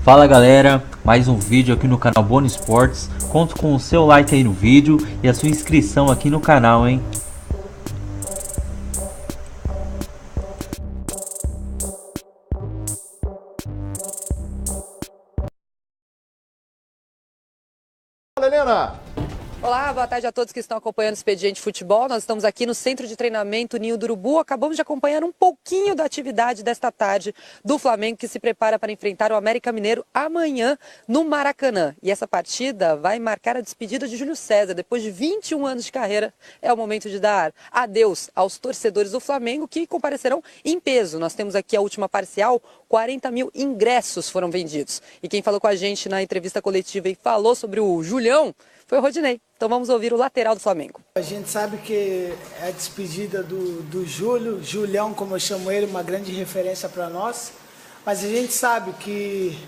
Fala galera, mais um vídeo aqui no canal Boni Esportes. Conto com o seu like aí no vídeo e a sua inscrição aqui no canal, hein? Fala, Helena! Olá, boa tarde a todos que estão acompanhando o Expediente Futebol. Nós estamos aqui no Centro de Treinamento Ninho do Urubu. Acabamos de acompanhar um pouquinho da atividade desta tarde do Flamengo, que se prepara para enfrentar o América Mineiro amanhã no Maracanã. E essa partida vai marcar a despedida de Júlio César. Depois de 21 anos de carreira, é o momento de dar adeus aos torcedores do Flamengo, que comparecerão em peso. Nós temos aqui a última parcial, 40 mil ingressos foram vendidos. E quem falou com a gente na entrevista coletiva e falou sobre o Julião foi o Rodinei. Então vamos ouvir o lateral do Flamengo. A gente sabe que é a despedida do Júlio, Julião, como eu chamo ele, uma grande referência para nós. Mas a gente sabe que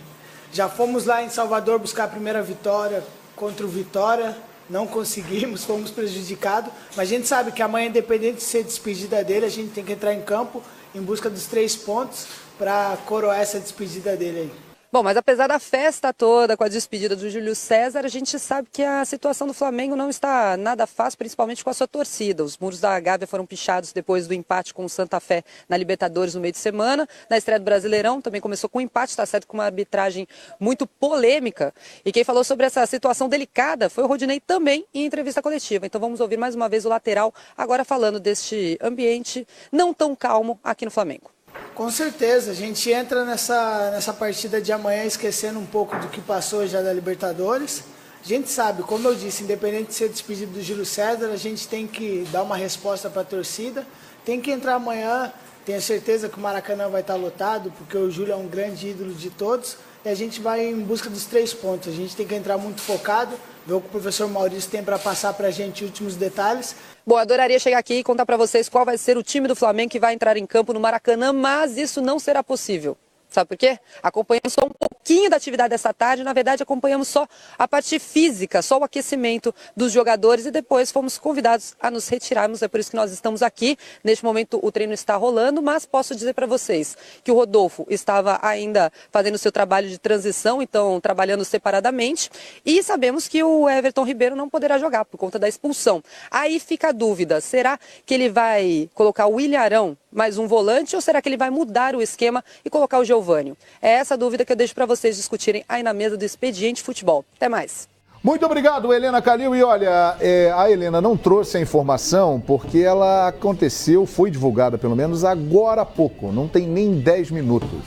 já fomos lá em Salvador buscar a primeira vitória contra o Vitória, não conseguimos, fomos prejudicados. Mas a gente sabe que amanhã, independente de ser despedida dele, a gente tem que entrar em campo em busca dos 3 pontos para coroar essa despedida dele aí. Bom, mas apesar da festa toda com a despedida do Júlio César, a gente sabe que a situação do Flamengo não está nada fácil, principalmente com a sua torcida. Os muros da Gávea foram pichados depois do empate com o Santa Fé na Libertadores no meio de semana. Na estreia do Brasileirão também começou com um empate, está certo, com uma arbitragem muito polêmica. E quem falou sobre essa situação delicada foi o Rodinei também em entrevista coletiva. Então vamos ouvir mais uma vez o lateral agora falando deste ambiente não tão calmo aqui no Flamengo. Com certeza, a gente entra nessa partida de amanhã esquecendo um pouco do que passou já da Libertadores. A gente sabe, como eu disse, independente de ser despedido do Júlio César, a gente tem que dar uma resposta para a torcida. Tem que entrar amanhã, tenho certeza que o Maracanã vai estar lotado, porque o Júlio é um grande ídolo de todos. E a gente vai em busca dos 3 pontos. A gente tem que entrar muito focado, ver o que o professor Maurício tem para passar para a gente últimos detalhes. Bom, adoraria chegar aqui e contar para vocês qual vai ser o time do Flamengo que vai entrar em campo no Maracanã, mas isso não será possível. Sabe por quê? Acompanhamos só um pouquinho da atividade dessa tarde, na verdade acompanhamos só a parte física, só o aquecimento dos jogadores e depois fomos convidados a nos retirarmos, é por isso que nós estamos aqui. Neste momento o treino está rolando, mas posso dizer para vocês que o Rodolfo estava ainda fazendo o seu trabalho de transição, então trabalhando separadamente, e sabemos que o Everton Ribeiro não poderá jogar por conta da expulsão. Aí fica a dúvida, será que ele vai colocar o William Arão mais um volante ou será que ele vai mudar o esquema e colocar o Giovânio? É essa a dúvida que eu deixo para vocês discutirem aí na mesa do Expediente Futebol. Até mais. Muito obrigado, Helena Calil. E olha, a Helena não trouxe a informação porque ela aconteceu, foi divulgada pelo menos agora há pouco, não tem nem 10 minutos.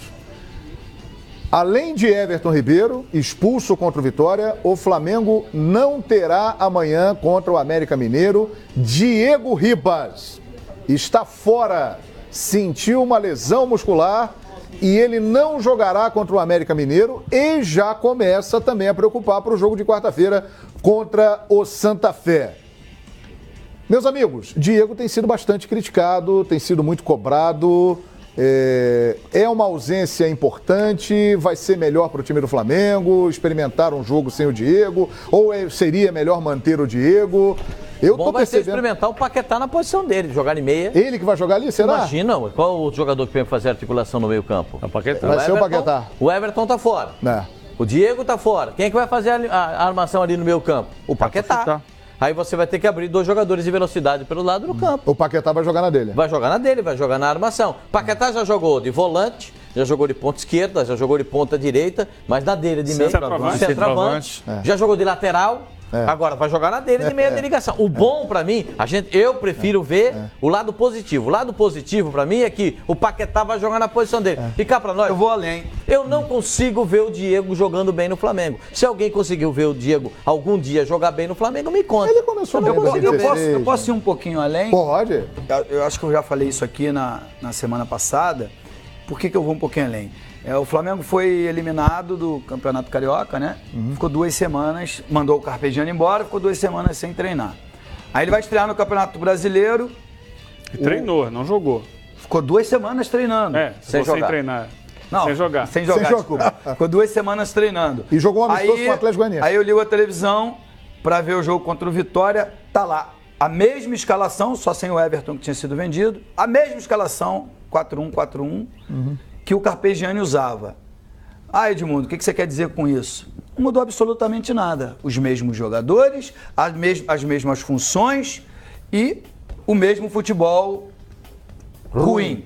Além de Everton Ribeiro, expulso contra o Vitória, o Flamengo não terá amanhã contra o América Mineiro Diego Ribas. Está fora, sentiu uma lesão muscular e ele não jogará contra o América Mineiro e já começa também a preocupar para o jogo de quarta-feira contra o Santa Fé. Meus amigos, Diego tem sido bastante criticado, tem sido muito cobrado, é uma ausência importante, vai ser melhor para o time do Flamengo experimentar um jogo sem o Diego ou seria melhor manter o Diego? Eu tô vai ser percebendo... experimentar o Paquetá na posição dele, jogar em meia. Ele que vai jogar ali, será? Imagina, qual o jogador que vem fazer articulação no meio campo? É o Paquetá. Vai ser o Paquetá. O Everton tá fora. É. O Diego tá fora. Quem é que vai fazer a armação ali no meio campo? O Paquetá. Aí você vai ter que abrir 2 jogadores de velocidade pelo lado do campo. O Paquetá vai jogar na dele. Vai jogar na dele, vai jogar na armação. Paquetá já jogou de volante, já jogou de ponta esquerda, já jogou de ponta direita, mas na dele de meio, centroavante. Já jogou de lateral. Agora vai jogar na dele de meia de ligação. O bom pra mim, eu prefiro ver o lado positivo. O lado positivo pra mim é que o Paquetá vai jogar na posição dele. E cá pra nós, eu vou além. Eu não consigo ver o Diego jogando bem no Flamengo. Se alguém conseguiu ver o Diego algum dia jogar bem no Flamengo, me conta. Ele começou no eu posso ir um pouquinho além? Pode. Eu acho que eu já falei isso aqui na semana passada. Por que eu vou um pouquinho além? O Flamengo foi eliminado do Campeonato Carioca, né? Ficou 2 semanas, mandou o Carpegiani embora, ficou 2 semanas sem treinar. Aí ele vai estrear no Campeonato Brasileiro. E treinou, não jogou. Ficou 2 semanas treinando. Sem treinar. Não, sem jogar. Sem jogar. Ficou 2 semanas treinando. E jogou um amistoso com o Atlético Goianiense. Aí eu ligo a televisão para ver o jogo contra o Vitória, tá lá. A mesma escalação, só sem o Everton que tinha sido vendido, a mesma escalação, 4-1-4-1, que o Carpegiani usava. Ah, Edmundo, o que você quer dizer com isso? Não mudou absolutamente nada. Os mesmos jogadores, as mesmas funções e o mesmo futebol ruim.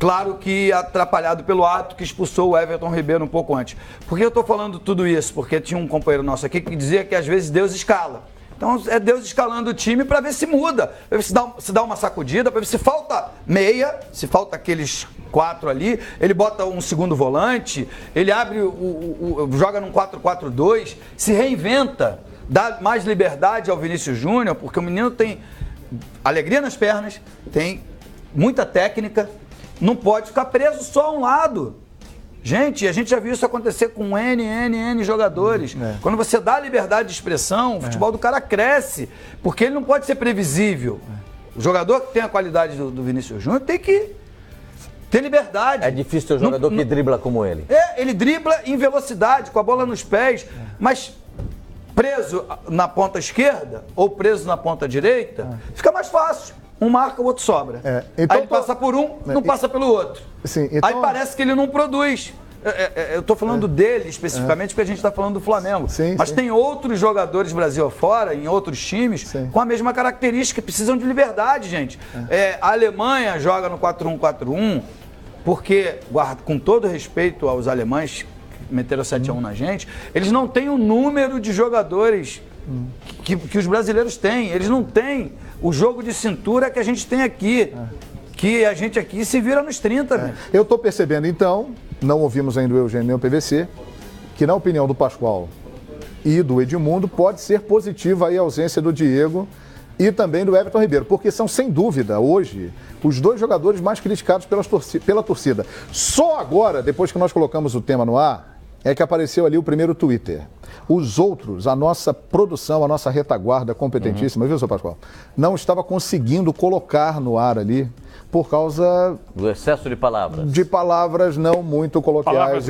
Claro que atrapalhado pelo ato que expulsou o Everton Ribeiro um pouco antes. Por que eu estou falando tudo isso? Porque tinha um companheiro nosso aqui que dizia que às vezes Deus escala. Então é Deus escalando o time para ver se muda, para ver se dá uma sacudida, para ver se falta meia, se falta aqueles 4 ali, ele bota um segundo volante, ele abre, joga num 4-4-2, se reinventa, dá mais liberdade ao Vinícius Júnior, porque o menino tem alegria nas pernas, tem muita técnica, não pode ficar preso só a um lado. Gente, a gente já viu isso acontecer com N jogadores. Quando você dá liberdade de expressão, o futebol do cara cresce, porque ele não pode ser previsível. O jogador que tem a qualidade do Vinícius Júnior tem que ter liberdade. É difícil ter um jogador que dribla como ele. Ele dribla em velocidade, com a bola nos pés, mas preso na ponta esquerda ou preso na ponta direita, fica mais fácil. Um marca, o outro sobra. Então, aí ele passa por um, não passa pelo outro. Sim, então... Aí parece que ele não produz. Eu estou falando dele especificamente porque a gente está falando do Flamengo. Mas tem outros jogadores Brasil afora, em outros times, com a mesma característica, precisam de liberdade, gente. A Alemanha joga no 4-1-4-1 porque, com todo respeito aos alemães que meteram 7-1 na gente, eles não têm o número de jogadores que os brasileiros têm. Eles não têm o jogo de cintura que a gente tem aqui. Que a gente aqui se vira nos 30. Eu estou percebendo, então, não ouvimos ainda o Eugênio nem o PVC, que na opinião do Pascoal e do Edmundo pode ser positiva aí a ausência do Diego e também do Everton Ribeiro, porque são, sem dúvida, hoje, os 2 jogadores mais criticados pela torcida. Só agora, depois que nós colocamos o tema no ar, é que apareceu ali o primeiro Twitter. Os outros, a nossa produção, a nossa retaguarda competentíssima, viu, seu Pascoal? Não estava conseguindo colocar no ar ali por causa... do excesso de palavras. De palavras não muito coloquiais.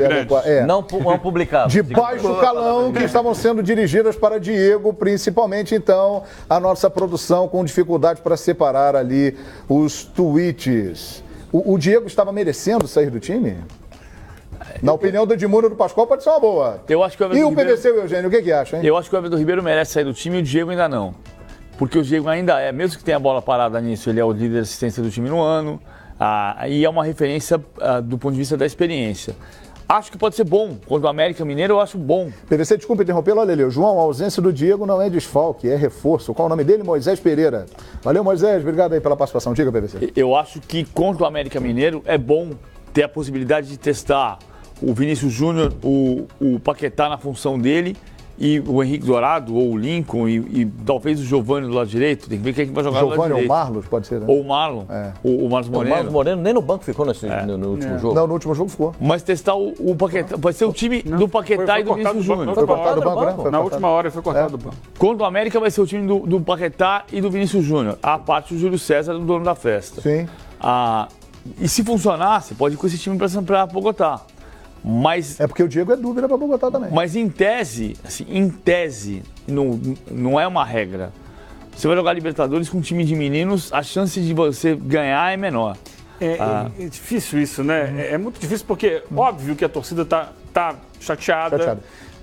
Não publicadas. De baixo calão que estavam sendo dirigidas para Diego, principalmente, então, a nossa produção com dificuldade para separar ali os tweets. O Diego estava merecendo sair do time? Na opinião do Edmundo e do Pascoal, pode ser uma boa. Eu acho que e o PVC e o Eugênio, o que acha, hein? Eu acho que o Everton Ribeiro merece sair do time e o Diego ainda não. Porque o Diego ainda mesmo que tenha a bola parada nisso, ele é o líder de assistência do time no ano. E é uma referência do ponto de vista da experiência. Acho que pode ser bom. Contra o América Mineiro, eu acho bom. PVC, desculpa interrompê-lo, olha ali. João, a ausência do Diego não é desfalque, é reforço. Qual o nome dele? Moisés Pereira. Valeu, Moisés. Obrigado aí pela participação. Diga, PVC. Eu acho que contra o América Mineiro é bom ter a possibilidade de testar o Vinícius Júnior, o Paquetá na função dele, e o Henrique Dourado, ou o Lincoln, e talvez o Giovani do lado direito. Tem que ver quem é que vai jogar do lado direito. Giovani ou o Marlos, pode ser, né? Ou o Marlon, o Marlos Moreno. O Marlos Moreno nem no banco ficou no último jogo. Não, no último jogo ficou. Mas testar o Paquetá, vai ser o time do Paquetá e do Vinícius Júnior. Foi cortado do banco, né? Na última hora ele foi cortado do banco. Contra o América vai ser o time do Paquetá e do Vinícius Júnior. A parte do Júlio César, do dono da festa. Sim. E se funcionar, você pode ir com esse time para Bogotá. Mas, é porque o Diego é dúvida para Bogotá também. Mas em tese, não é uma regra. Você vai jogar Libertadores com um time de meninos, a chance de você ganhar é menor. É difícil isso, né? É muito difícil porque, óbvio que a torcida tá chateada.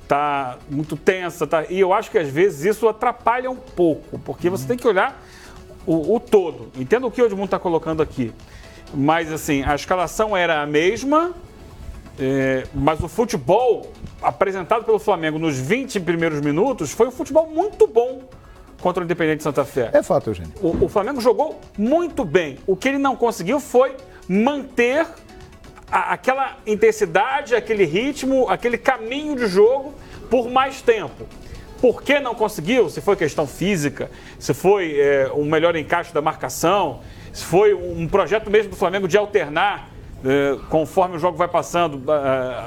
Tá muito tensa. E eu acho que às vezes isso atrapalha um pouco, porque você tem que olhar o todo. Entenda o que o Edmundo está colocando aqui. Mas assim, a escalação era a mesma... mas o futebol apresentado pelo Flamengo nos 20 primeiros minutos foi um futebol muito bom contra o Independente Santa Fé. É fato, Eugênio. O Flamengo jogou muito bem. O que ele não conseguiu foi manter aquela intensidade, aquele ritmo, aquele caminho de jogo por mais tempo. Por que não conseguiu? Se foi questão física, se foi um melhor encaixe da marcação, se foi um projeto mesmo do Flamengo de alternar conforme o jogo vai passando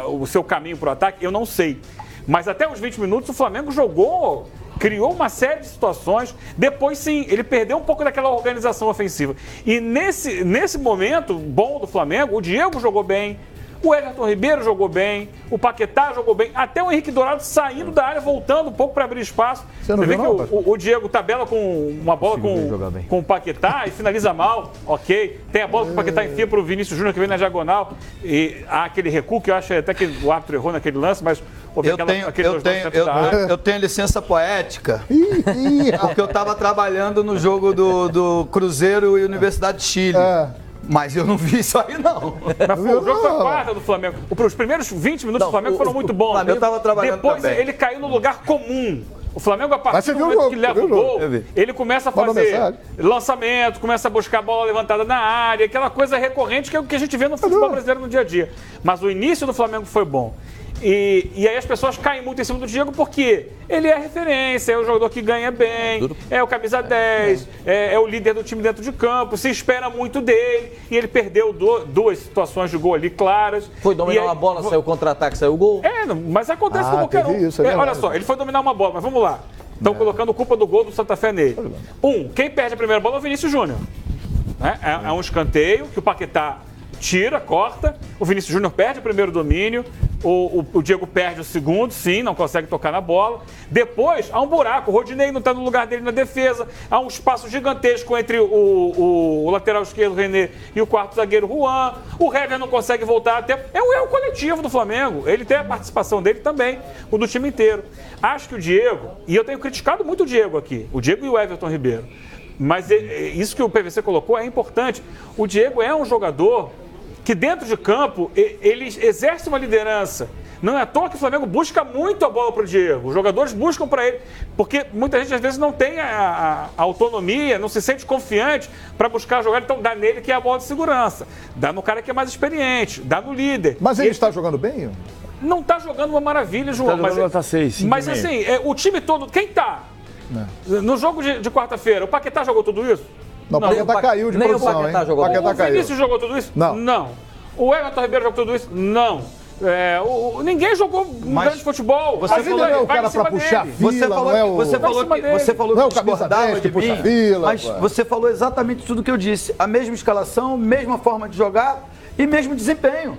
o seu caminho para o ataque, eu não sei. Mas até os 20 minutos o Flamengo criou uma série de situações. Depois sim, ele perdeu um pouco daquela organização ofensiva. E nesse momento bom do Flamengo, o Diego jogou bem, O Everton Ribeiro jogou bem, o Paquetá jogou bem, até o Henrique Dourado saindo da área, voltando um pouco para abrir espaço. Você vê que o Diego tabela com uma bola com o Paquetá e finaliza mal, ok. Tem a bola que o Paquetá enfia para o Vinícius Júnior, que vem na diagonal, e há aquele recuo que eu acho até que o árbitro errou naquele lance, mas eu tenho licença poética, porque eu estava trabalhando no jogo do Cruzeiro e Universidade de Chile. Mas eu não vi isso aí, não. Mas o jogo foi a quarta do Flamengo. Os primeiros 20 minutos do Flamengo foram muito bons. Eu estava trabalhando Depois também. Ele caiu no lugar comum. O Flamengo, a partir do momento que leva o gol, ele começa a fazer lançamento, começa a buscar a bola levantada na área, aquela coisa recorrente que é o que a gente vê no futebol brasileiro no dia a dia. Mas o início do Flamengo foi bom. E aí as pessoas caem muito em cima do Diego porque ele é referência, é o jogador que ganha bem, é o camisa 10, é o líder do time dentro de campo, se espera muito dele e ele perdeu duas situações de gol ali claras. Foi dominar uma bola, saiu o contra-ataque, saiu o gol. Mas acontece com qualquer um. Olha só, ele foi dominar uma bola, mas vamos lá. Estão colocando culpa do gol do Santa Fé nele. Quem perde a primeira bola é o Vinícius Júnior. É um escanteio que o Paquetá tira, corta, o Vinícius Júnior perde o primeiro domínio, o Diego perde o segundo, sim, não consegue tocar na bola. Depois, há um buraco, o Rodinei não está no lugar dele na defesa, há um espaço gigantesco entre o lateral esquerdo, René, e o quarto zagueiro, Juan. O Hever não consegue voltar até... É um erro coletivo do Flamengo, ele tem a participação dele também, o do time inteiro. Acho que o Diego, e eu tenho criticado muito o Diego aqui, o Diego e o Everton Ribeiro, mas isso que o PVC colocou é importante. O Diego é um jogador que dentro de campo, ele exerce uma liderança. Não é à toa que o Flamengo busca muito a bola para o Diego. Os jogadores buscam para ele, porque muita gente às vezes não tem a autonomia, não se sente confiante para buscar jogar. Então dá nele que é a bola de segurança. Dá no cara que é mais experiente, dá no líder. Mas ele está jogando bem? Não está jogando uma maravilha, João. Mas assim, o time todo, quem está? No jogo de quarta-feira, o Paquetá jogou tudo isso? Não, o Paquetá caiu de produção, hein? O Vinícius jogou tudo isso? Não. O Everton Ribeiro jogou tudo isso? Não. Ninguém jogou um grande futebol. Você falou que é o cara para puxar fila, você falou que discordava de mim, mas você falou exatamente tudo que eu disse. A mesma escalação, mesma forma de jogar e mesmo desempenho.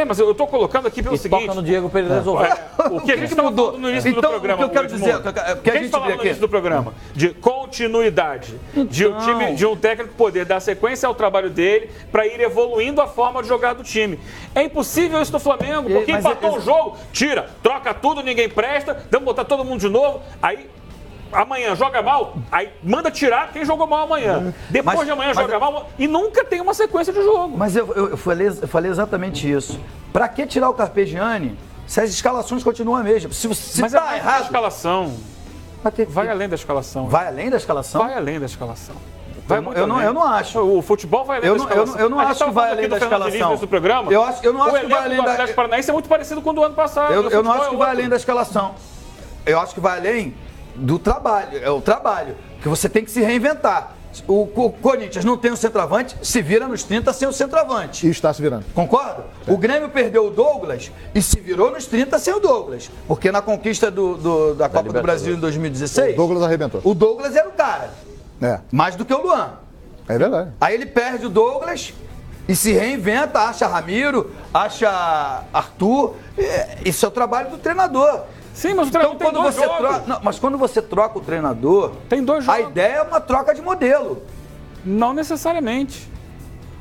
Mas eu estou colocando aqui pelo seguinte... Toca no Diego para ele resolver. O que a gente estava falando no início do programa... O que eu quero dizer... O que a gente falava no início do programa? De continuidade. De um técnico poder dar sequência ao trabalho dele para ir evoluindo a forma de jogar do time. É impossível isso no Flamengo, porque empatou o jogo, tira, troca tudo, ninguém presta, vamos botar todo mundo de novo, aí... Amanhã joga mal, aí manda tirar quem jogou mal amanhã. Depois de amanhã joga mal e nunca tem uma sequência de jogo. Mas eu falei exatamente isso. Pra que tirar o Carpegiani se as escalações continuam a mesma? Mas tá errado. A escalação. Vai além da escalação. Vai além da escalação? Vai além da escalação. Eu não acho. O futebol vai além da escalação. Eu não acho que vai além da escalação. Do programa, eu não acho que vai além da... O Atlético Paranaense é muito parecido com o do ano passado. Eu não acho que vai além da escalação. Eu acho que vai além do trabalho. É o trabalho. Que você tem que se reinventar. O Corinthians não tem um centroavante, se vira nos 30 sem o centroavante. E está se virando. Concorda? O Grêmio perdeu o Douglas e se virou nos 30 sem o Douglas. Porque na conquista da Copa do Brasil em 2016... O Douglas arrebentou. O Douglas era o cara. Mais do que o Luan. É verdade. Aí ele perde o Douglas e se reinventa, acha Ramiro, acha Arthur. Isso é o trabalho do treinador. Sim, mas o treinador tem dois jogos. Mas quando você troca o treinador, tem dois jogos. A ideia é uma troca de modelo. Não necessariamente.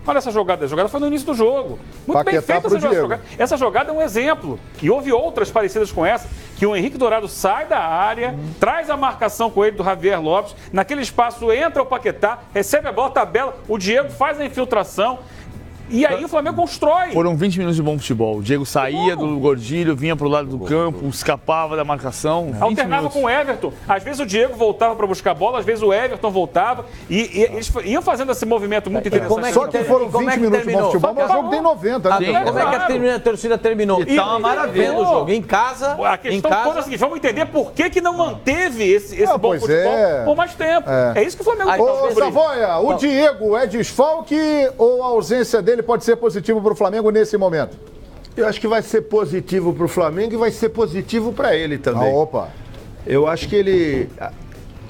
Olha essa jogada. A jogada foi no início do jogo. Muito bem feita essa jogada. Essa jogada é um exemplo. E houve outras parecidas com essa, que o Henrique Dourado sai da área, traz a marcação com ele do Javier Lopes, naquele espaço entra o Paquetá, recebe a bola, tabela, o Diego faz a infiltração. E aí o Flamengo constrói. Foram 20 minutos de bom futebol. O Diego saía do Gordilho, vinha pro lado do campo, escapava da marcação. Alternava com o Everton. Às vezes o Diego voltava para buscar a bola, às vezes o Everton voltava. E eles iam fazendo esse movimento muito interessante. Só que foram 20 minutos de bom futebol, mas o jogo tem 90. Como é que a torcida terminou? E tá uma maravilha o jogo. Em casa. A questão toda é a seguinte: vamos entender por que não manteve esse bom futebol por mais tempo. É isso que o Flamengo tem. Ô, Savoia, o Diego é desfalque ou a ausência dele pode ser positiva para o Flamengo nesse momento? Eu acho que vai ser positivo para o Flamengo e vai ser positivo para ele também. Opa! Eu acho que ele,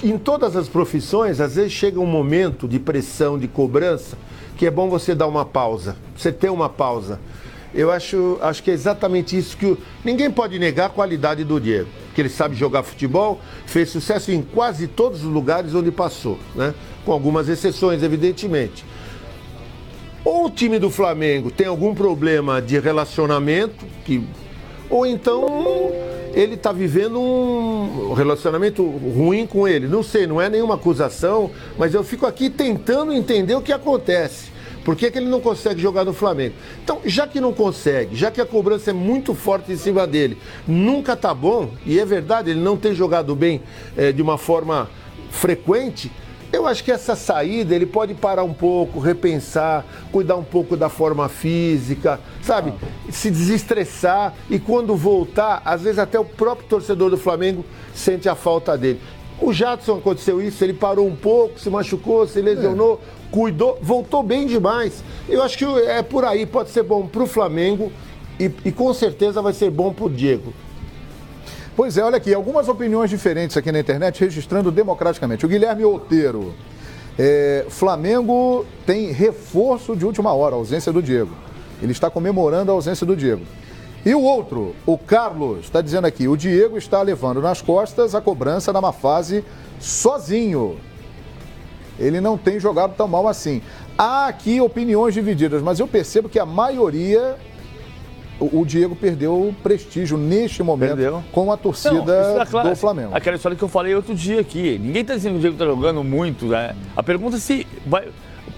em todas as profissões, às vezes chega um momento de pressão, de cobrança, que é bom você dar uma pausa, você ter uma pausa. Eu acho que é exatamente isso que ninguém pode negar a qualidade do Diego, que ele sabe jogar futebol, fez sucesso em quase todos os lugares onde passou, né? Com algumas exceções, evidentemente. Ou o time do Flamengo tem algum problema de relacionamento, ou então ele está vivendo um relacionamento ruim com ele. Não sei, não é nenhuma acusação, mas eu fico aqui tentando entender o que acontece. Por que ele não consegue jogar no Flamengo? Então, já que não consegue, já que a cobrança é muito forte em cima dele, nunca tá bom, e é verdade, ele não tem jogado bem de uma forma frequente, eu acho que essa saída ele pode parar um pouco, repensar, cuidar um pouco da forma física, sabe? Se desestressar e quando voltar, às vezes até o próprio torcedor do Flamengo sente a falta dele. O Jadson aconteceu isso, ele parou um pouco, se machucou, se lesionou, cuidou, voltou bem demais. Eu acho que é por aí, pode ser bom para o Flamengo e com certeza vai ser bom para o Diego. Pois é, olha aqui, algumas opiniões diferentes aqui na internet, registrando democraticamente. O Guilherme Outeiro, Flamengo tem reforço de última hora, a ausência do Diego. Ele está comemorando a ausência do Diego. E o outro, o Carlos, está dizendo aqui, o Diego está levando nas costas a cobrança da má fase sozinho. Ele não tem jogado tão mal assim. Há aqui opiniões divididas, mas eu percebo que a maioria... O Diego perdeu o prestígio neste momento com a torcida do Flamengo. Aquela história que eu falei outro dia aqui. Ninguém está dizendo que o Diego está jogando muito, né? A pergunta é se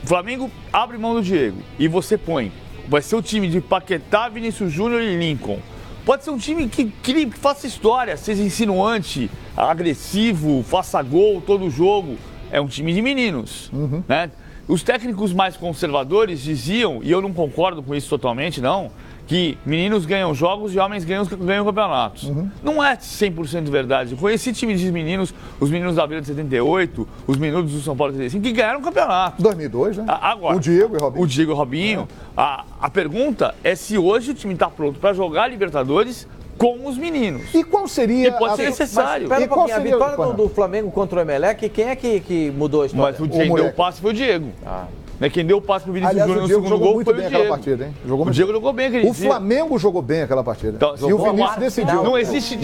o Flamengo abre mão do Diego e você põe. Vai ser o time de Paquetá, Vinícius Júnior e Lincoln. Pode ser um time que faça história, seja insinuante, agressivo, faça gol todo jogo. É um time de meninos, né? Os técnicos mais conservadores diziam, e eu não concordo com isso totalmente, não, que meninos ganham jogos e homens ganham campeonatos. Não é 100% verdade. Eu conheci time de meninos, os meninos da Vila de 78, os meninos do São Paulo de 75, que ganharam campeonato. 2002, né? Agora, o Diego e o Robinho. O Diego e o Robinho. A pergunta é se hoje o time está pronto para jogar Libertadores com os meninos. E qual seria... E pode ser necessário. Mas, espera um pouquinho, a vitória do Flamengo contra o Emelec, quem é que mudou a história? Mas quem deu o passe foi o Diego. Quem deu o passe pro Vinícius Júnior no segundo gol foi o Diego. Aquela partida, hein? O Diego jogou bem aquele dia. O Flamengo jogou bem aquela partida. Então, e o Vinícius decidiu. Não existe...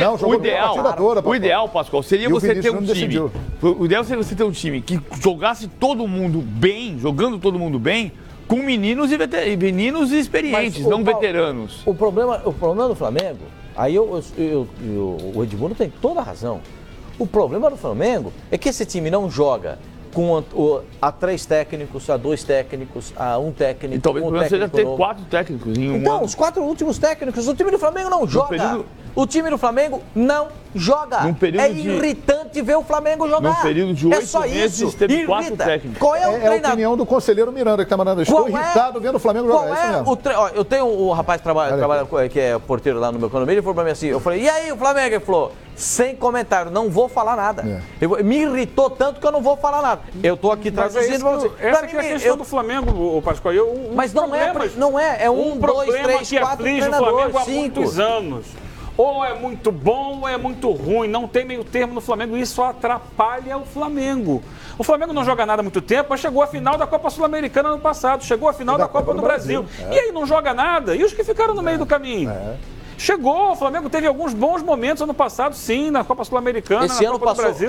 O ideal, Pascoal, seria você ter um time... O ideal seria você ter um time que jogasse todo mundo bem, jogando todo mundo bem, com meninos e experientes, não veteranos. O problema do Flamengo, aí o Edmundo tem toda a razão. O problema do Flamengo é que esse time não joga a 3 técnicos, a 2 técnicos, a 1 técnico. E talvez você já ter 4 técnicos em um ano. Então, os 4 últimos técnicos, o time do Flamengo não joga. O time do Flamengo não joga. É irritante ver o Flamengo jogar. Num período de 8 meses, teve 4 técnicos. Qual é a opinião do conselheiro Miranda que está mandando. Estou irritado vendo o Flamengo jogar. Eu tenho um rapaz que trabalha que é porteiro lá no meu condomínio, ele falou para mim assim, eu falei, e aí o Flamengo? Ele falou, sem comentário, não vou falar nada. Me irritou tanto que eu não vou falar nada. Eu estou aqui traduzindo para você. Essa é a questão do Flamengo, Pascoal. Mas não é. É 1, 2, 3, 4 treinadores, 5. Há muitos anos. Ou é muito bom ou é muito ruim, não tem meio termo no Flamengo, e isso atrapalha o Flamengo. O Flamengo não joga nada há muito tempo, mas chegou à final da Copa Sul-Americana no passado, chegou à final da Copa do Brasil. E aí não joga nada, e os que ficaram no meio do caminho? Chegou, o Flamengo teve alguns bons momentos ano passado, sim, na Copa Sul-Americana, esse ano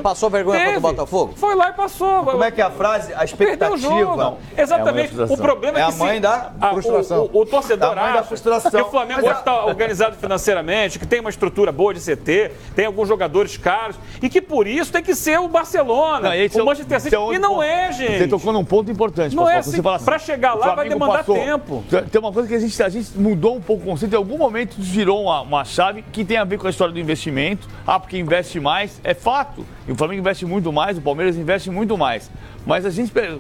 passou vergonha contra o Botafogo? Foi lá e passou. Como é que é a frase? A expectativa. Perdeu o jogo. Exatamente. O problema é que a mãe da frustração. O torcedor acha que o Flamengo está organizado financeiramente, que tem uma estrutura boa de CT, tem alguns jogadores caros, e que por isso tem que ser o Barcelona, o Manchester City. E não é, gente. Você tocou num ponto importante. Não é assim, para chegar lá vai demandar tempo. Tem uma coisa que a gente mudou um pouco o conceito, em algum momento virou uma chave que tem a ver com a história do investimento. Porque investe mais, é fato. E o Flamengo investe muito mais, o Palmeiras investe muito mais. Mas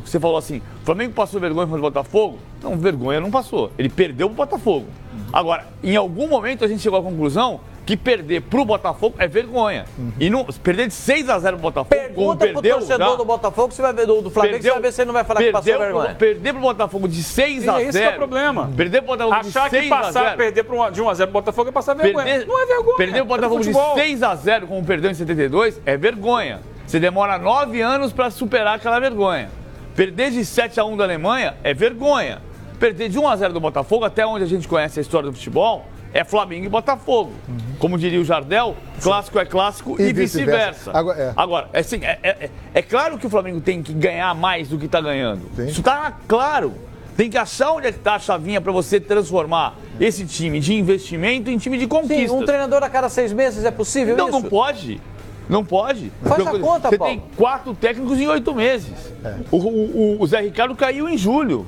você falou assim, o Flamengo passou vergonha contra o Botafogo? Não, vergonha não passou. Ele perdeu pro Botafogo. Agora, em algum momento a gente chegou à conclusão que perder pro Botafogo é vergonha. E não, perder de 6-0 pro Botafogo, pergunta pro torcedor do Botafogo, você vai ver do Flamengo, você vai ver se ele não vai falar que passou vergonha. Perder pro Botafogo de 6-0. Esse é o problema. Perder pro Botafogo achar de 6-0. Que passar, perder de 1-0 pro Botafogo é passar vergonha. Não é vergonha. Perder pro Botafogo de 6-0, como perdeu em 72, é vergonha. Você demora 9 anos para superar aquela vergonha. Perder de 7-1 da Alemanha é vergonha. perder de 1-0 do Botafogo, até onde a gente conhece a história do futebol, é Flamengo e Botafogo. Como diria o Jardel, clássico é clássico e vice-versa. Agora, assim, é claro que o Flamengo tem que ganhar mais do que está ganhando. Sim. Isso está claro. Tem que achar onde é que está a chavinha para você transformar esse time de investimento em time de conquista. Sim, um treinador a cada 6 meses é possível isso? Não pode. Não pode. Faz a conta, Você Paulo. tem 4 técnicos em 8 meses. O Zé Ricardo caiu em julho.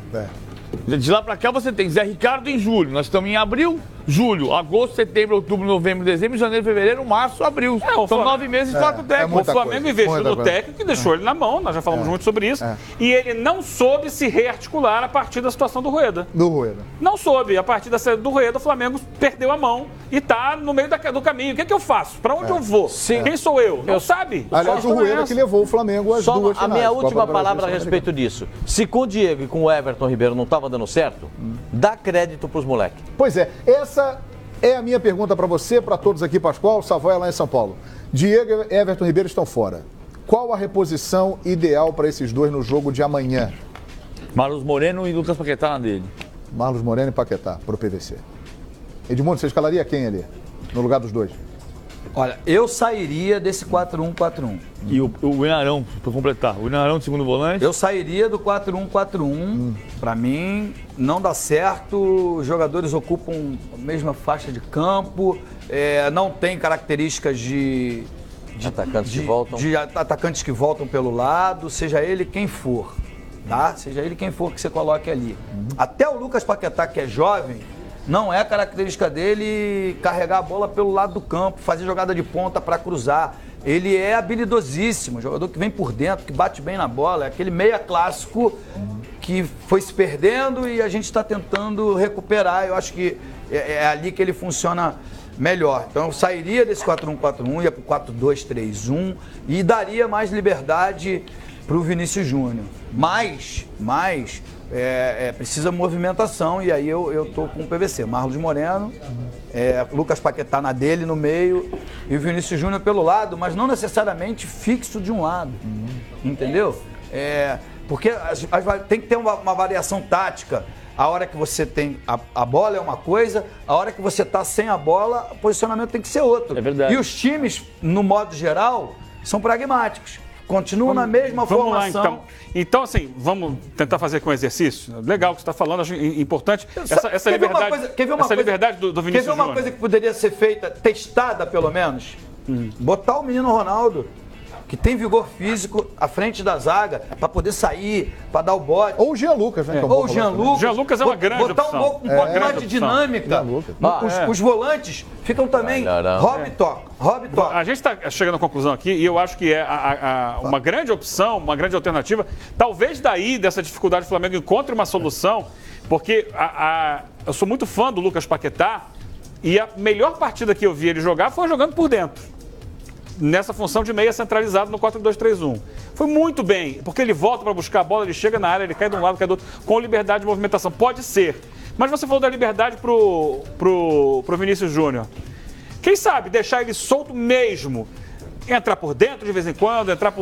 De lá para cá você tem Zé Ricardo em julho. Nós estamos em abril, julho, agosto, setembro, outubro, novembro, dezembro, janeiro, fevereiro, março, abril. São 9 meses e 4 técnicos. O Flamengo investiu no técnico e deixou ele na mão. Nós já falamos muito sobre isso. E ele não soube se rearticular a partir da situação do Rueda. Não soube. A partir do Rueda, o Flamengo perdeu a mão e está no meio do caminho. O que é que eu faço? Para onde eu vou? Quem sou eu? Não sabe. Aliás, o Rueda que levou o Flamengo às 2 finais. A minha última palavra a respeito disso. Se com o Diego e com o Everton Ribeiro não estava dando certo, dá crédito para os moleques. Pois é, essa é a minha pergunta para você, para todos aqui, Pascoal, Savoia lá em São Paulo. Diego e Everton Ribeiro estão fora. Qual a reposição ideal para esses dois no jogo de amanhã? Marlos Moreno e Lucas Paquetá na dele. Marlos Moreno e Paquetá, para o PVC. Edmundo, você escalaria quem ali, no lugar dos dois? Olha, eu sairia desse 4-1-4-1. E o Ilharão, para completar, o Ilharão de segundo volante? Eu sairia do 4-1-4-1. Para mim, não dá certo. Os jogadores ocupam a mesma faixa de campo, não tem características de atacantes que voltam pelo lado, seja ele quem for, tá? Seja ele quem for que você coloque ali. Até o Lucas Paquetá, que é jovem, não é característica dele carregar a bola pelo lado do campo, fazer jogada de ponta para cruzar. Ele é habilidosíssimo, jogador que vem por dentro, que bate bem na bola. É aquele meia clássico que foi se perdendo e a gente está tentando recuperar. Eu acho que é ali que ele funciona melhor. Então eu sairia desse 4-1-4-1, ia para o 4-2-3-1 e daria mais liberdade para o Vinícius Júnior. Mas precisa movimentação e aí eu tô com o PVC. Marlos Moreno, Lucas Paquetá na dele no meio e o Vinícius Júnior pelo lado, mas não necessariamente fixo de um lado. Entendeu? Porque tem que ter uma variação tática. A hora que você tem a bola é uma coisa, a hora que você tá sem a bola, o posicionamento tem que ser outro. É verdade. E os times, no modo geral, são pragmáticos. Continuam na mesma formação. Lá, então, assim, vamos tentar fazer com um exercício. Legal o que você está falando, acho importante essa liberdade, liberdade do Vinícius Júnior. Quer ver uma coisa que poderia ser feita, testada pelo menos? Botar o menino Ronaldo, que tem vigor físico, à frente da zaga, para poder sair, para dar o bote. Ou o Jean Lucas, né? Ou o Jean Lucas. Jean Lucas é uma grande opção. Botar um pouco mais de dinâmica. Os volantes ficam também Rob Toque. A gente está chegando à conclusão aqui e eu acho que é uma grande opção, uma grande alternativa. Talvez daí, dessa dificuldade, o Flamengo encontre uma solução, porque eu sou muito fã do Lucas Paquetá e a melhor partida que eu vi ele jogar foi jogando por dentro. Nessa função de meia centralizado no 4-2-3-1. Foi muito bem, porque ele volta para buscar a bola, ele chega na área, ele cai de um lado, cai do outro, com liberdade de movimentação. Pode ser. Mas você falou da liberdade pro Vinícius Júnior. Quem sabe deixar ele solto mesmo, entrar por dentro de vez em quando, entrar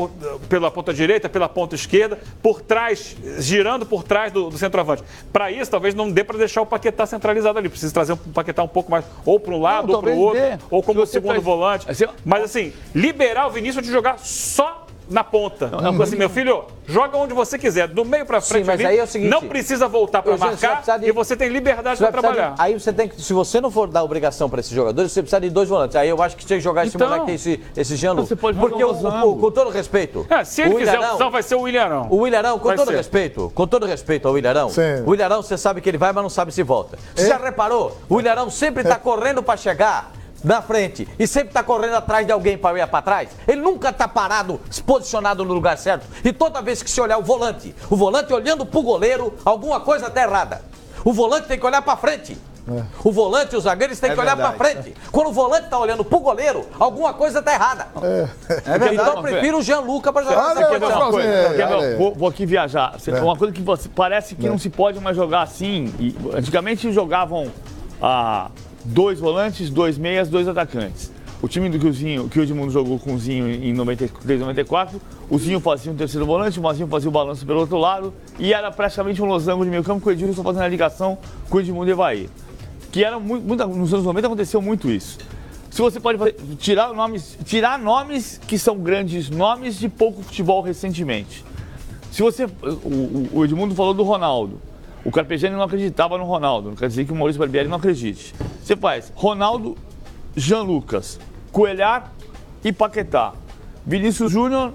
pela ponta direita, pela ponta esquerda, por trás, girando por trás do centroavante. Para isso, talvez não dê para deixar o Paquetá centralizado ali. Precisa trazer o Paquetá um pouco mais, ou para um lado, ou para o outro, ou como segundo volante. Mas assim, liberar o Vinícius de jogar só na ponta. Assim, meu filho, joga onde você quiser, do meio para frente. Sim, mas ali, aí é o seguinte, não precisa voltar para marcar e você tem liberdade para trabalhar. Aí você tem que, se você não for dar obrigação para esses jogadores, você precisa de 2 volantes. Aí eu acho que tinha que jogar esse moleque, esse Jean Lucas. Porque com todo respeito. Se ele fizer a opção, vai ser o Ilharão. O Ilharão, com todo respeito ao Ilharão, o Ilharão você sabe que ele vai, mas não sabe se volta. Você já reparou? O Ilharão sempre está correndo para chegar na frente e sempre está correndo atrás de alguém para ir para trás. Ele nunca está parado, se posicionado no lugar certo. E toda vez que se olhar o volante olhando para o goleiro, alguma coisa está errada. O volante tem que olhar para frente. O volante e os zagueiros têm que olhar para frente. Quando o volante está olhando para o goleiro, alguma coisa está errada. É verdade. Então eu prefiro o Jean Lucas para jogar. Vou aqui viajar. Uma coisa que parece que não se pode mais jogar assim. Antigamente jogavam 2 volantes, 2 meias, 2 atacantes. O time do que o Edmundo jogou com o Zinho em 93, 94, o Zinho fazia um terceiro volante, o Mazinho fazia o balanço pelo outro lado, e era praticamente um losango de meio campo com o Edilson fazendo a ligação com o Edmundo Evair. Que era nos anos 90 aconteceu muito isso. Se você pode tirar nomes que são grandes nomes de pouco futebol recentemente. Se você, o Edmundo falou do Ronaldo, o Carpegiani não acreditava no Ronaldo, não quer dizer que o Maurício Barbieri não acredite. Você faz Ronaldo, Jean Lucas, Coelhar e Paquetá, Vinícius Júnior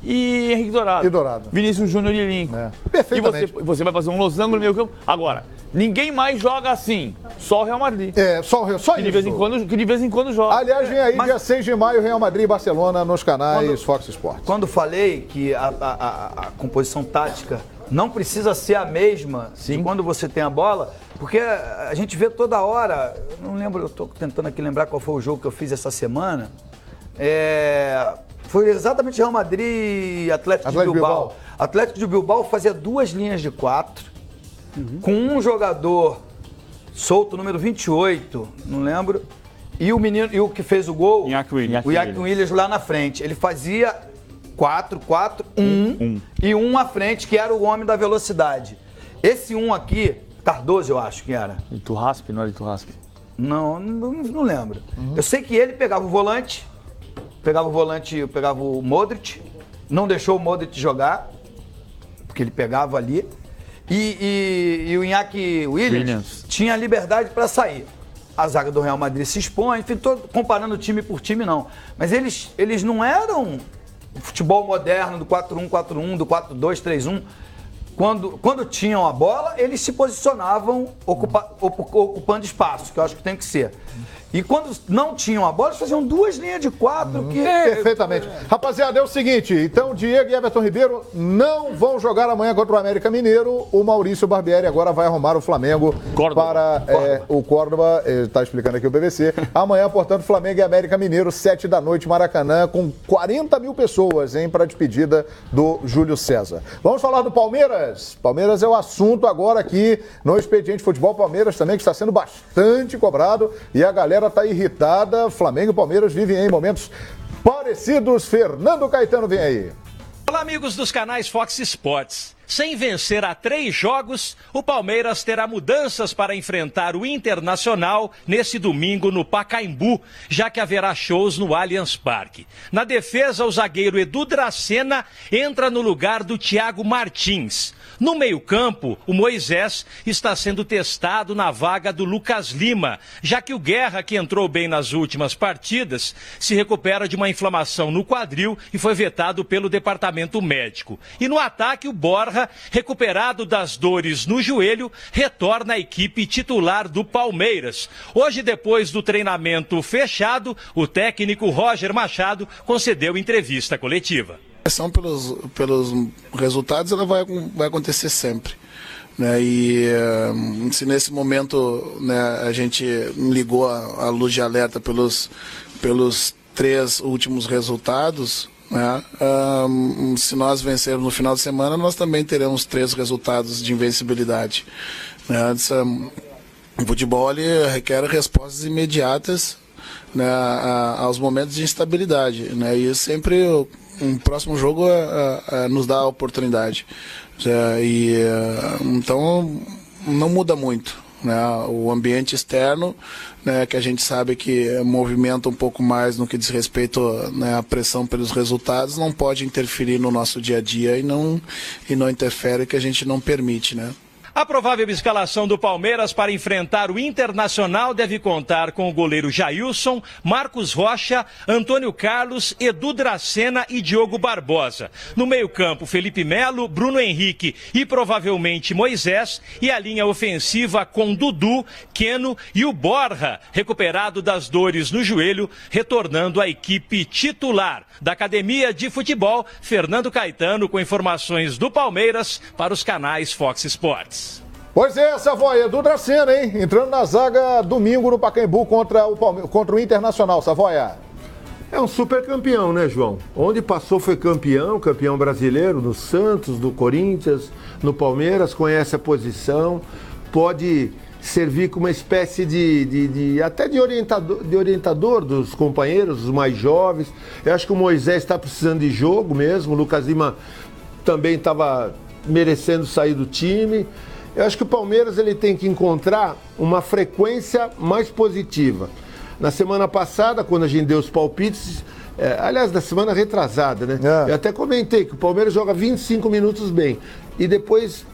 e Henrique Dourado. Vinícius Júnior e Lincoln. Perfeitamente. E você vai fazer um losango no meio campo. Agora, ninguém mais joga assim, só o Real Madrid. Só que de vez em quando joga. Aliás, vem aí dia 6 de maio, Real Madrid e Barcelona nos canais Fox Sports. Quando falei que a composição tática não precisa ser a mesma de quando você tem a bola, porque a gente vê toda hora, não lembro, eu estou tentando aqui lembrar qual foi o jogo que eu fiz essa semana, foi exatamente Real Madrid e Atlético de Bilbao. Atlético de Bilbao fazia 2 linhas de 4, com um jogador solto, número 28, não lembro, e o menino, e o que fez o gol, o Iñaki Williams lá na frente. Ele fazia 4-4-1 e um à frente, que era o homem da velocidade. Esse um aqui, Cardoso, eu acho que era. Iturraspe, não era Iturraspe? Não lembro. Eu sei que ele pegava o volante, pegava o Modric, não deixou o Modric jogar, porque ele pegava ali, e o Iñaki Williams tinha liberdade para sair. A zaga do Real Madrid se expõe, enfim, tô comparando time por time, não. Mas eles não eram futebol moderno do 4-1-4-1, do 4-2-3-1. Quando tinham a bola, eles se posicionavam ocupando espaço, que eu acho que tem que ser. E quando não tinham a bola, eles faziam 2 linhas de 4. Perfeitamente. Rapaziada, é o seguinte, então Diego e Everton Ribeiro não vão jogar amanhã contra o América Mineiro. O Maurício Barbieri agora vai arrumar o Flamengo para o Córdoba, está explicando aqui o BBC. Amanhã, portanto, Flamengo e América Mineiro, 7 da noite, Maracanã, com 40 mil pessoas, para a despedida do Júlio César. Vamos falar do Palmeiras? Palmeiras é o assunto agora aqui no Expediente Futebol. Palmeiras também, que está sendo bastante cobrado, e a galera está irritada. Flamengo e Palmeiras vivem em momentos parecidos. Fernando Caetano, vem aí. Olá, amigos dos canais Fox Sports. Sem vencer há 3 jogos, o Palmeiras terá mudanças para enfrentar o Internacional nesse domingo no Pacaembu, já que haverá shows no Allianz Parque. Na defesa, o zagueiro Edu Dracena entra no lugar do Thiago Martins. No meio-campo, o Moisés está sendo testado na vaga do Lucas Lima, já que o Guerra, que entrou bem nas últimas partidas, se recupera de uma inflamação no quadril e foi vetado pelo departamento médico. E no ataque, o Borja, recuperado das dores no joelho, retorna à equipe titular do Palmeiras. Hoje, depois do treinamento fechado, o técnico Roger Machado concedeu entrevista coletiva. Pelos resultados, ela vai acontecer sempre, né? E se nesse momento, né, a gente ligou a luz de alerta pelos 3 últimos resultados, né? Se nós vencermos no final de semana, nós também teremos 3 resultados de invencibilidade, né? O futebol requer respostas imediatas, né, aos momentos de instabilidade, né? E sempre um próximo jogo nos dá a oportunidade. Então não muda muito, né? O ambiente externo, né, que a gente sabe que movimenta um pouco mais no que diz respeito, né, à pressão pelos resultados, não pode interferir no nosso dia a dia e não interfere, que a gente não permite, né? A provável escalação do Palmeiras para enfrentar o Internacional deve contar com o goleiro Jailson, Marcos Rocha, Antônio Carlos, Edu Dracena e Diogo Barbosa. No meio-campo, Felipe Melo, Bruno Henrique e provavelmente Moisés. E a linha ofensiva com Dudu, Keno e o Borja, recuperado das dores no joelho, retornando à equipe titular. Da Academia de Futebol, Fernando Caetano com informações do Palmeiras para os canais Fox Sports. Pois é, Savoia, Edu Dracena, entrando na zaga domingo no Pacaembu contra o Internacional, Savoia. É um super campeão, né, João? Onde passou foi campeão brasileiro, no Santos, no Corinthians, no Palmeiras, conhece a posição, pode servir como uma espécie até de orientador dos companheiros, os mais jovens. Eu acho que o Moisés está precisando de jogo mesmo, o Lucas Lima também estava merecendo sair do time. Eu acho que o Palmeiras ele tem que encontrar uma frequência mais positiva. Na semana passada, quando a gente deu os palpites, aliás, na semana retrasada, né? Eu até comentei que o Palmeiras joga 25 minutos bem e depois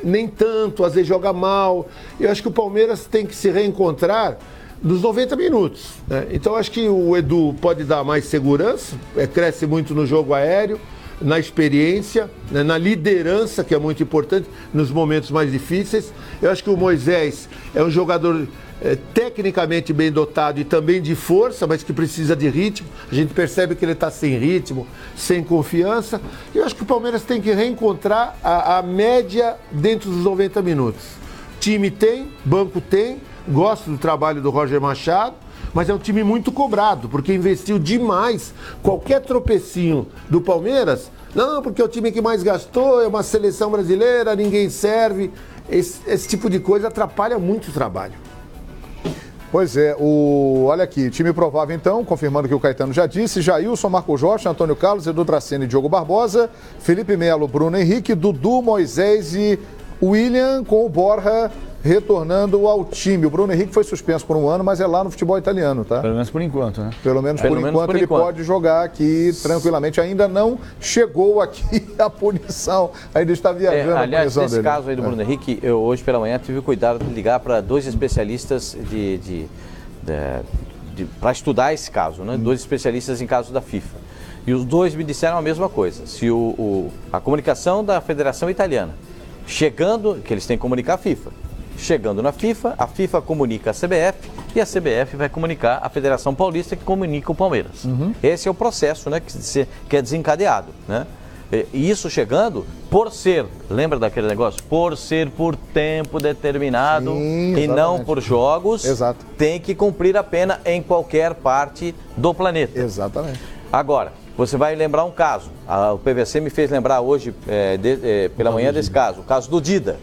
nem tanto, às vezes joga mal. Eu acho que o Palmeiras tem que se reencontrar nos 90 minutos, né? Então acho que o Edu pode dar mais segurança, cresce muito no jogo aéreo, na experiência, né, na liderança, que é muito importante nos momentos mais difíceis. Eu acho que o Moisés é um jogador tecnicamente bem dotado e também de força, mas que precisa de ritmo. A gente percebe que ele está sem ritmo, sem confiança. Eu acho que o Palmeiras tem que reencontrar a média dentro dos 90 minutos. Time tem, banco tem, gosto do trabalho do Roger Machado, mas é um time muito cobrado, porque investiu demais. Qualquer tropecinho do Palmeiras, não, porque é o time que mais gastou, é uma seleção brasileira, ninguém serve. Esse tipo de coisa atrapalha muito o trabalho. Pois é, olha aqui, time provável então, confirmando que o Caetano já disse: Jailson, Marco Jorge, Antônio Carlos, Edu Draceni, Diogo Barbosa, Felipe Melo, Bruno Henrique, Dudu, Moisés e William, com o Borja retornando ao time. O Bruno Henrique foi suspenso por um ano, mas é lá no futebol italiano, tá? Pelo menos por enquanto, né? Pelo menos por enquanto ele pode jogar aqui tranquilamente. Ainda não chegou aqui a punição, ainda está viajando. Aliás, nesse caso aí do Bruno Henrique, eu hoje pela manhã tive o cuidado de ligar para 2 especialistas para estudar esse caso, né? 2 especialistas em casos da FIFA. E os 2 me disseram a mesma coisa. Se a comunicação da Federação Italiana, chegando, que eles têm que comunicar a FIFA, chegando na FIFA, a FIFA comunica a CBF e a CBF vai comunicar a Federação Paulista, que comunica o Palmeiras. Esse é o processo, né, que é desencadeado, né? E isso chegando por ser, lembra daquele negócio? Por ser por tempo determinado. Sim, e não por jogos. Exato. Tem que cumprir a pena em qualquer parte do planeta. Exatamente. Agora, você vai lembrar um caso. O PVC me fez lembrar hoje, pela manhã, desse caso. O caso do Dida,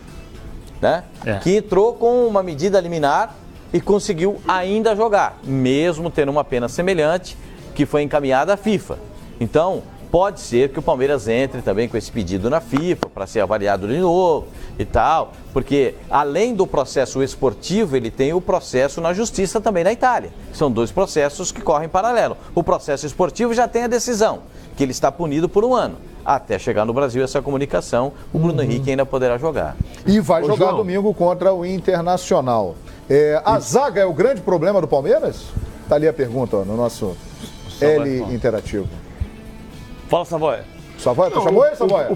né? Que entrou com uma medida liminar e conseguiu ainda jogar, mesmo tendo uma pena semelhante que foi encaminhada à FIFA. Então, pode ser que o Palmeiras entre também com esse pedido na FIFA para ser avaliado de novo e tal, porque além do processo esportivo, ele tem o processo na justiça também na Itália. São 2 processos que correm em paralelo. O processo esportivo já tem a decisão, que ele está punido por 1 ano. Até chegar no Brasil essa comunicação, o Bruno Henrique ainda poderá jogar. E vai jogar domingo contra o Internacional. A zaga é o grande problema do Palmeiras? Está ali a pergunta, ó, no nosso L interativo. Fala, Savoia. Savoia, tu chamou ele, Savoia?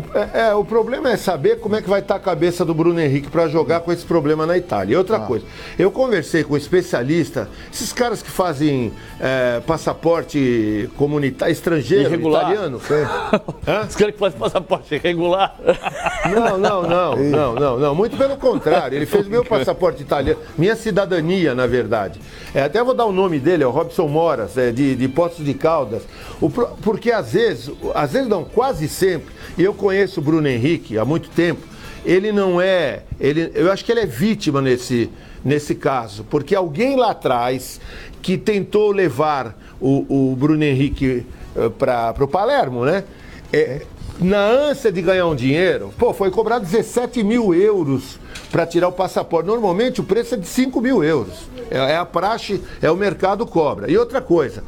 O problema é saber como é que vai estar a cabeça do Bruno Henrique para jogar com esse problema na Itália. E outra coisa, eu conversei com um especialista, esses caras que fazem passaporte comunitário, estrangeiro, irregular. Italiano. Os caras que fazem passaporte irregular. Não, muito pelo contrário. Ele fez meu passaporte italiano, minha cidadania, na verdade. Até vou dar o nome dele, é o Robson Moras, de Poços de Caldas. Porque às vezes não, quase sempre, e eu conheço o Bruno Henrique há muito tempo, ele não é, eu acho que ele é vítima nesse caso, porque alguém lá atrás que tentou levar o Bruno Henrique para o Palermo, né? Na ânsia de ganhar um dinheiro, foi cobrado 17 mil euros para tirar o passaporte. Normalmente o preço é de 5 mil euros. É a praxe, o mercado cobra. E outra coisa,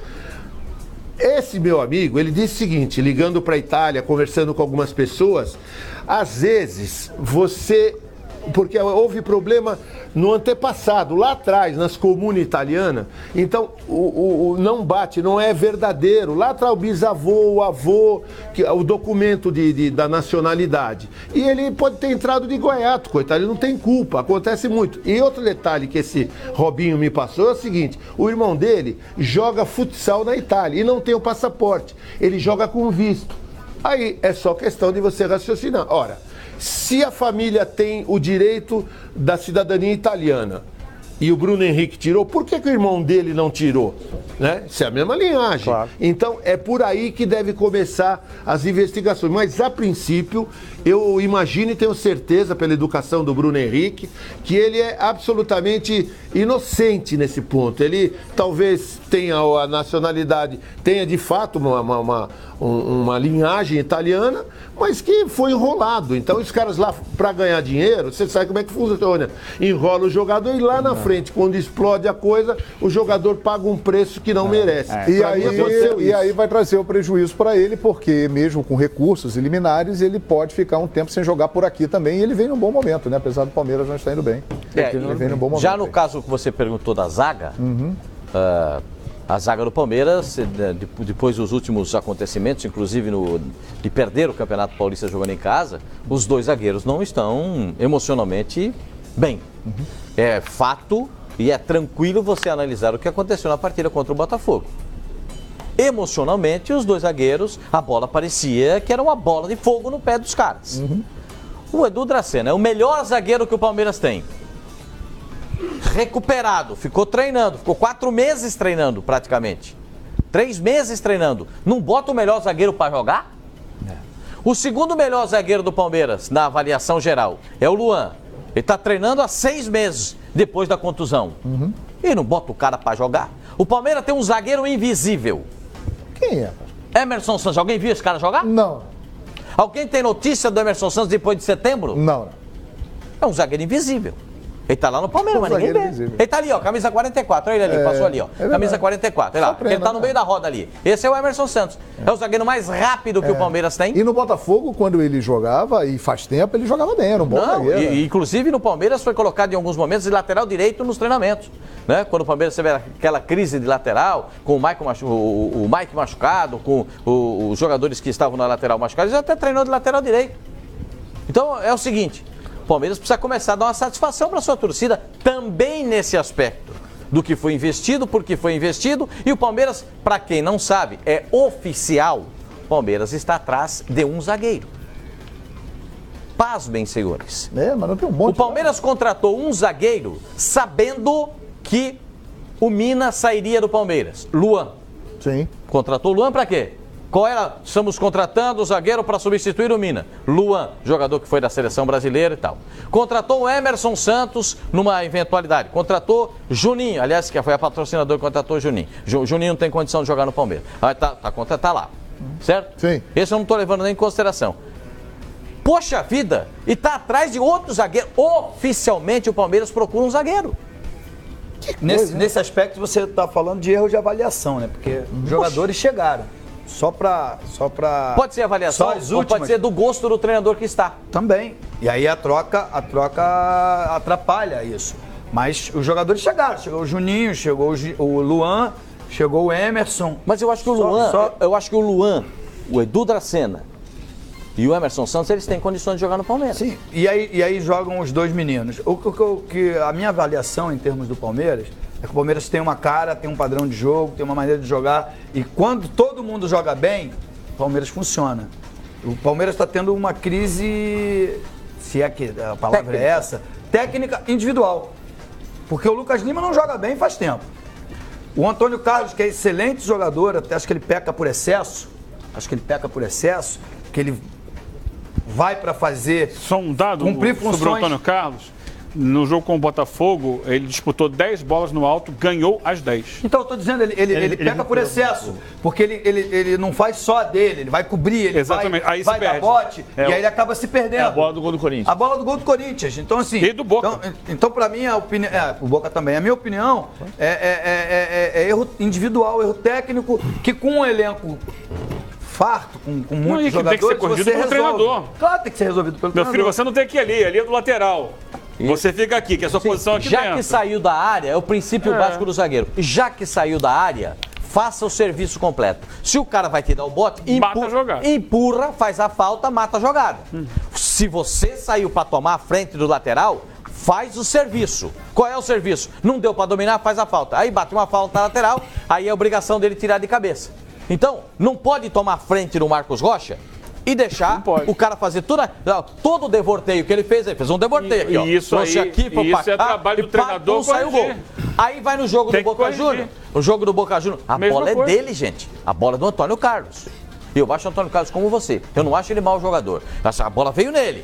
esse meu amigo, ele disse o seguinte, ligando para a Itália, conversando com algumas pessoas, às vezes porque houve problema no antepassado, lá atrás, nas comunas italianas, então o não bate, não é verdadeiro. Lá atrás o bisavô, o avô, o documento da nacionalidade. E ele pode ter entrado de gaiato, coitado, ele não tem culpa, acontece muito. E outro detalhe que esse Robinho me passou é o seguinte, o irmão dele joga futsal na Itália e não tem o passaporte, ele joga com visto. Aí é só questão de você raciocinar. Ora, se a família tem o direito da cidadania italiana e o Bruno Henrique tirou, por que o irmão dele não tirou? né? Isso é a mesma linhagem. Claro. Então, é por aí que deve começar as investigações. Mas, a princípio, eu imagino e tenho certeza, pela educação do Bruno Henrique, que ele é absolutamente inocente nesse ponto. Ele talvez tenha a nacionalidade, tenha de fato uma linhagem italiana, mas que foi enrolado. Então, os caras lá, para ganhar dinheiro, você sabe como é que funciona. Enrola o jogador e lá na frente, quando explode a coisa, o jogador paga um preço que não merece. E aí vai trazer o prejuízo para ele, porque mesmo com recursos liminares, ele pode ficar um tempo sem jogar por aqui também. E ele vem num bom momento, né? Apesar do Palmeiras não estar indo bem. Ele vem num bom momento. Já no caso que você perguntou da zaga, a zaga do Palmeiras, depois dos últimos acontecimentos, inclusive de perder o Campeonato Paulista jogando em casa, os dois zagueiros não estão emocionalmente bem. É fato e é tranquilo você analisar o que aconteceu na partida contra o Botafogo. Emocionalmente, os dois zagueiros, a bola parecia que era uma bola de fogo no pé dos caras. O Edu Dracena é o melhor zagueiro que o Palmeiras tem. Recuperado, ficou treinando, ficou 4 meses treinando praticamente. 3 meses treinando. Não bota o melhor zagueiro para jogar? O segundo melhor zagueiro do Palmeiras, na avaliação geral, é o Luan. Ele está treinando há 6 meses depois da contusão. E não bota o cara para jogar? O Palmeiras tem um zagueiro invisível. Quem é? Emerson Santos. Alguém viu esse cara jogar? Não. Alguém tem notícia do Emerson Santos depois de setembro? Não. É um zagueiro invisível. Ele tá lá no Palmeiras, mas ninguém vê. Invisível. Ele tá ali, ó, camisa 44. Olha ele ali, passou ali, ó. Camisa 44. Olha lá, ele tá no meio da roda ali. Esse é o Emerson Santos. É o zagueiro mais rápido que o Palmeiras tem. E no Botafogo, quando ele jogava, e faz tempo, ele jogava bem, era um bom zagueiro. Inclusive no Palmeiras foi colocado em alguns momentos de lateral direito nos treinamentos. Né? Quando o Palmeiras teve aquela crise de lateral, com o Mike machucado, com os jogadores que estavam na lateral machucados, ele até treinou de lateral direito. Então é o seguinte, o Palmeiras precisa começar a dar uma satisfação para a sua torcida também nesse aspecto do que foi investido, porque foi investido, e o Palmeiras, para quem não sabe, é oficial, o Palmeiras está atrás de um zagueiro. Pasmem, senhores. Mas não tem um monte. O Palmeiras contratou um zagueiro sabendo que o Mina sairia do Palmeiras. Luan. Sim. Contratou o Luan para quê? Qual era? Estamos contratando o zagueiro para substituir o Mina. Luan, jogador que foi da seleção brasileira e tal. Contratou o Emerson Santos numa eventualidade. Contratou Juninho, aliás, que foi a patrocinadora que contratou o Juninho. Juninho não tem condição de jogar no Palmeiras. Tá lá. Certo? Sim. Esse eu não estou levando nem em consideração. Poxa vida, e está atrás de outro zagueiro. Oficialmente o Palmeiras procura um zagueiro. Nesse aspecto você está falando de erro de avaliação, né? Porque os jogadores chegaram. Só pra... Pode ser avaliação ou pode ser do gosto do treinador que está. Também. E aí a troca atrapalha isso. Mas os jogadores chegaram. Chegou o Juninho, chegou o Luan, chegou o Emerson. Mas eu acho que o Luan, o Edu Dracena e o Emerson Santos, eles têm condições de jogar no Palmeiras. Sim, e aí jogam os dois meninos. A minha avaliação em termos do Palmeiras é que o Palmeiras tem uma cara, tem um padrão de jogo, tem uma maneira de jogar. E quando todo mundo joga bem, o Palmeiras funciona. O Palmeiras está tendo uma crise, se é que a palavra técnica. É essa, técnica individual. Porque o Lucas Lima não joga bem faz tempo. O Antônio Carlos, que é excelente jogador, até acho que ele peca por excesso. Que ele vai para fazer... Só um dado cumprir funções. Sobre o Antônio Carlos. No jogo com o Botafogo, ele disputou 10 bolas no alto, ganhou as 10. Então, eu estou dizendo, ele peca por excesso, porque ele não faz só a dele, ele vai cobrir, ele vai dar bote, e aí ele acaba se perdendo. É a bola do gol do Corinthians. A bola do gol do Corinthians. Então, assim... E do Boca. Então para mim, a opinião... o Boca também. A minha opinião é erro individual, erro técnico, que com um elenco... farto, com muitos jogadores, tem que ser corrigido pelo treinador. Claro, tem que ser resolvido pelo treinador. Meu filho, você não tem que ir ali é do lateral. Você fica aqui, que é a sua posição aqui dentro. Já que saiu da área, é o princípio básico do zagueiro. Já que saiu da área, faça o serviço completo. Se o cara vai te dar o bote, empurra, faz a falta, mata a jogada. Se você saiu para tomar a frente do lateral, faz o serviço. Qual é o serviço? Não deu para dominar, faz a falta. Aí bate uma falta lateral, aí é obrigação dele tirar de cabeça. Então, não pode tomar frente no Marcos Rocha e deixar o cara fazer todo o devorteio que ele fez um devorteio aqui, ó. Isso trouxe aí, aqui, isso é trabalho do treinador, saiu o gol. Aí vai no jogo do Boca Juniors. O jogo do Boca Juniors, a bola é dele, gente. A bola é do Antônio Carlos. E eu acho o Antônio Carlos como você. Eu não acho ele mau jogador. A bola veio nele.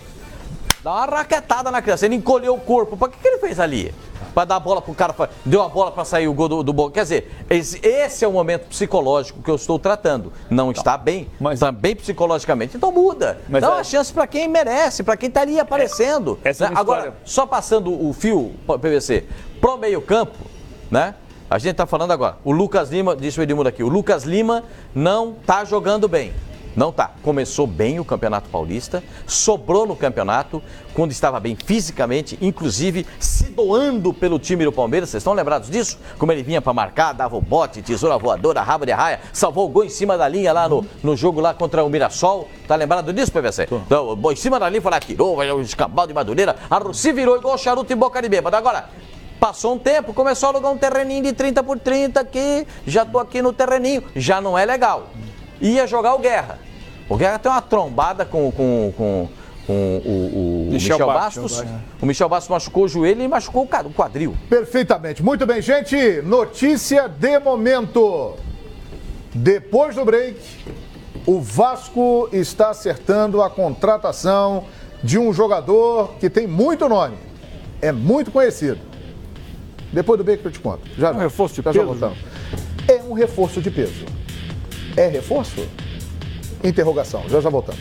Dá uma raquetada na criança. Ele encolheu o corpo. Pra que ele fez ali? Pra dar a bola pro cara. Deu a bola pra sair o gol do Boca. Quer dizer, esse é o momento psicológico que eu estou tratando. Não está bem, está bem psicologicamente. Então muda. Dá uma chance pra quem merece, pra quem estaria aparecendo. Agora, só passando o fio, PVC, pro meio-campo, né? A gente tá falando agora. O Lucas Lima, disse o Edmundo aqui, o Lucas Lima não tá jogando bem. Não tá. Começou bem o Campeonato Paulista, sobrou no campeonato, quando estava bem fisicamente, inclusive se doando pelo time do Palmeiras. Vocês estão lembrados disso? Como ele vinha para marcar, dava o bote, tesoura voadora, rabo de raia, salvou o gol em cima da linha lá no jogo lá contra o Mirassol. Tá lembrado disso, PVC? Então, em cima da linha, foi lá, tirou, o escambau de Madureira, se virou igual charuto em boca de bêbado. Agora, passou um tempo, começou a alugar um terreninho de 30 por 30 aqui, já tô aqui no terreninho, já não é legal. Ia jogar o Guerra. O Guerra tem uma trombada com o Michel Bastos. O Michel Bastos machucou o joelho e machucou o quadril. Perfeitamente. Muito bem, gente. Notícia de momento. Depois do break, o Vasco está acertando a contratação de um jogador que tem muito nome. É muito conhecido. Depois do break eu te conto. Já, um reforço de peso? É um reforço de peso. É reforço? Interrogação. Já voltamos.